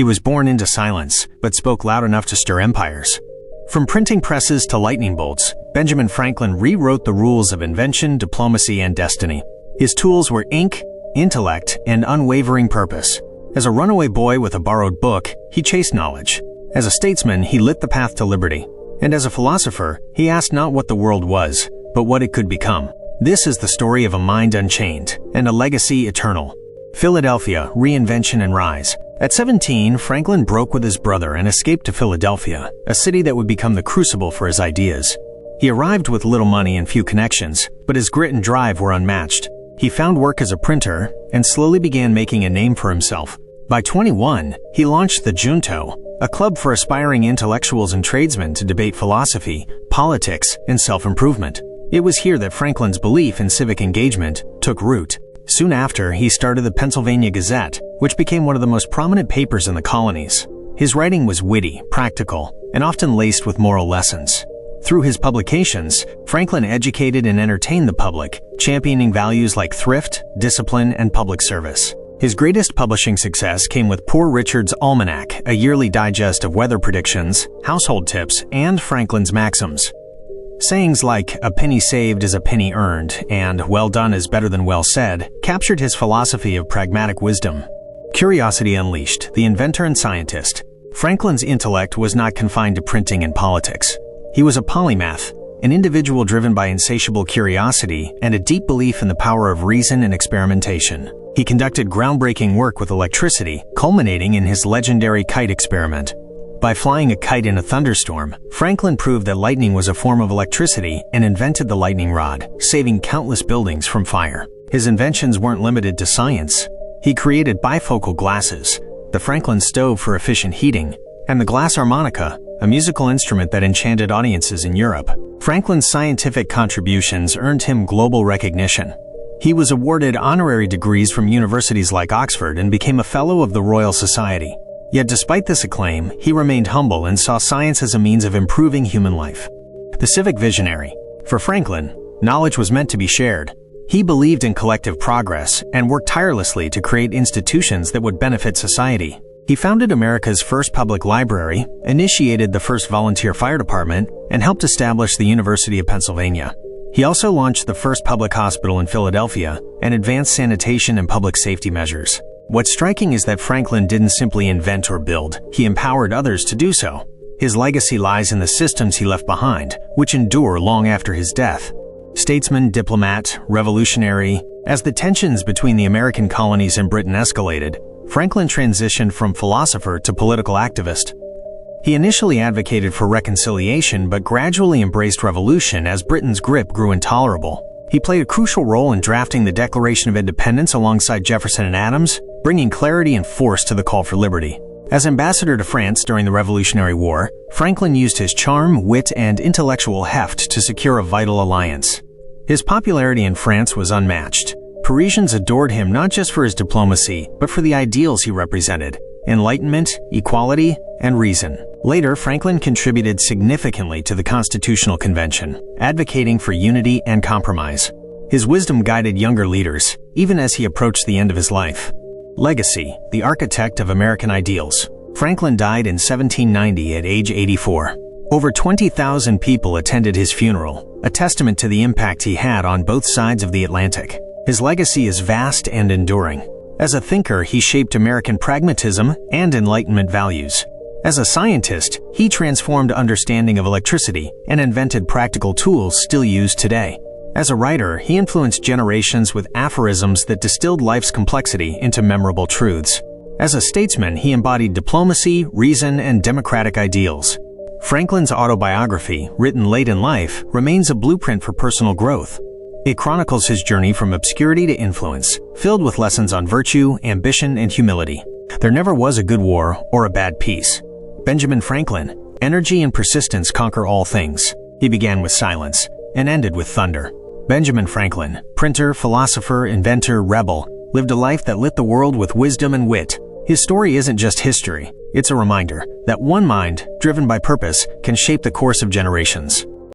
He was born into silence, but spoke loud enough to stir empires. From printing presses to lightning bolts, Benjamin Franklin rewrote the rules of invention, diplomacy, and destiny. His tools were ink, intellect, and unwavering purpose. As a runaway boy with a borrowed book, he chased knowledge. As a statesman, he lit the path to liberty. And as a philosopher, he asked not what the world was, but what it could become. This is the story of a mind unchained and a legacy eternal. Philadelphia, Reinvention and Rise. At 17, Franklin broke with his brother and escaped to Philadelphia, a city that would become the crucible for his ideas. He arrived with little money and few connections, but his grit and drive were unmatched. He found work as a printer and slowly began making a name for himself. By 21, he launched the Junto, a club for aspiring intellectuals and tradesmen to debate philosophy, politics, and self-improvement. It was here that Franklin's belief in civic engagement took root. Soon after, he started the Pennsylvania Gazette, which became one of the most prominent papers in the colonies. His writing was witty, practical, and often laced with moral lessons. Through his publications, Franklin educated and entertained the public, championing values like thrift, discipline, and public service. His greatest publishing success came with Poor Richard's Almanac, a yearly digest of weather predictions, household tips, and Franklin's maxims. Sayings like, "A penny saved is a penny earned," and "Well done is better than well said," captured his philosophy of pragmatic wisdom. Curiosity Unleashed, the inventor and scientist. Franklin's intellect was not confined to printing and politics. He was a polymath, an individual driven by insatiable curiosity and a deep belief in the power of reason and experimentation. He conducted groundbreaking work with electricity, culminating in his legendary kite experiment. By flying a kite in a thunderstorm, Franklin proved that lightning was a form of electricity and invented the lightning rod, saving countless buildings from fire. His inventions weren't limited to science. He created bifocal glasses, the Franklin stove for efficient heating, and the glass harmonica, a musical instrument that enchanted audiences in Europe. Franklin's scientific contributions earned him global recognition. He was awarded honorary degrees from universities like Oxford and became a Fellow of the Royal Society. Yet despite this acclaim, he remained humble and saw science as a means of improving human life. The civic visionary. For Franklin, knowledge was meant to be shared. He believed in collective progress and worked tirelessly to create institutions that would benefit society. He founded America's first public library, initiated the first volunteer fire department, and helped establish the University of Pennsylvania. He also launched the first public hospital in Philadelphia and advanced sanitation and public safety measures. What's striking is that Franklin didn't simply invent or build, he empowered others to do so. His legacy lies in the systems he left behind, which endure long after his death. Statesman, diplomat, revolutionary. As the tensions between the American colonies and Britain escalated, Franklin transitioned from philosopher to political activist. He initially advocated for reconciliation but gradually embraced revolution as Britain's grip grew intolerable. He played a crucial role in drafting the Declaration of Independence alongside Jefferson and Adams, bringing clarity and force to the call for liberty. As ambassador to France during the Revolutionary War, Franklin used his charm, wit, and intellectual heft to secure a vital alliance. His popularity in France was unmatched. Parisians adored him not just for his diplomacy, but for the ideals he represented: enlightenment, equality, and reason. Later, Franklin contributed significantly to the Constitutional Convention, advocating for unity and compromise. His wisdom guided younger leaders, even as he approached the end of his life. Legacy, the architect of American ideals. Franklin died in 1790 at age 84. Over 20,000 people attended his funeral, a testament to the impact he had on both sides of the Atlantic. His legacy is vast and enduring. As a thinker, he shaped American pragmatism and Enlightenment values. As a scientist, he transformed understanding of electricity and invented practical tools still used today. As a writer, he influenced generations with aphorisms that distilled life's complexity into memorable truths. As a statesman, he embodied diplomacy, reason, and democratic ideals. Franklin's autobiography, written late in life, remains a blueprint for personal growth. It chronicles his journey from obscurity to influence, filled with lessons on virtue, ambition, and humility. There never was a good war or a bad peace. Benjamin Franklin, energy and persistence conquer all things. He began with silence and ended with thunder. Benjamin Franklin, printer, philosopher, inventor, rebel, lived a life that lit the world with wisdom and wit. His story isn't just history, it's a reminder that one mind, driven by purpose, can shape the course of generations.